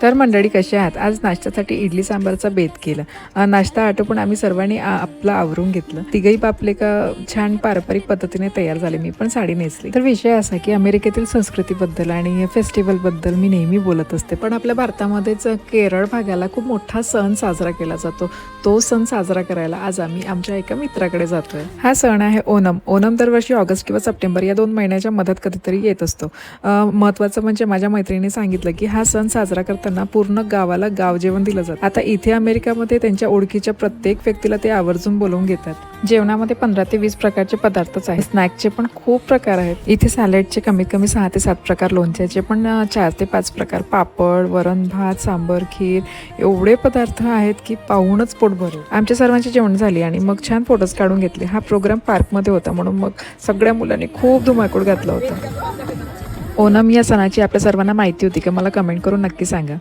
तर मंडळी कशा आहात? आज नाश्त्यासाठी इडली सांबारचा बेत केला. नाश्ता आटोपून आम्ही सर्वांनी आपलं आवरून घेतलं. तिघही बापले का छान पारंपरिक पद्धतीने तयार झाले. मी पण साडी नेसली. तर विषय असा की अमेरिकेतील संस्कृतीबद्दल आणि फेस्टिवलबद्दल मी नेहमी बोलत असते, पण आपल्या भारतामध्येच केरळ भागाला खूप मोठा सण साजरा केला जातो. तो सण साजरा करायला आज आम्ही आमच्या एका मित्राकडे जातोय. हा सण आहे ओणम. ओणम दरवर्षी ऑगस्ट किंवा सप्टेंबर या 2 महिन्याच्या मध्यात कधीतरी येत असतो. महत्त्वाचं म्हणजे माझ्या मैत्रिणीने सांगितलं की हा सण साजरा करताना पूर्ण गावाला गाव जेवण दिलं जातं. आता इथे अमेरिकामध्ये त्यांच्या ओळखीच्या प्रत्येक व्यक्तीला ते आवर्जून बोलवून घेतात. जेवणामध्ये 15 ते 20 प्रकारचे पदार्थच आहेत. स्नॅक्सचे पण खूप प्रकार आहेत. इथे सॅलडचे कमीत कमी 6 ते 7 प्रकार, लोणच्याचे पण 4 ते 5 प्रकार, पापड, वरण भात, सांबर, खीर एवढे पदार्थ आहेत की पाहूनच पोट भरेल. आमच्या सर्वांची जेवण झाली आणि मग छान फोटोज काढून घेतले. हा प्रोग्राम पार्कमध्ये होता म्हणून मग सगळ्या मुलांनी खूप धुमाकूळ घातला होता. ओणम या सणाची आपल्या सर्वांना माहिती होती का? मला कमेंट करून नक्की सांगा.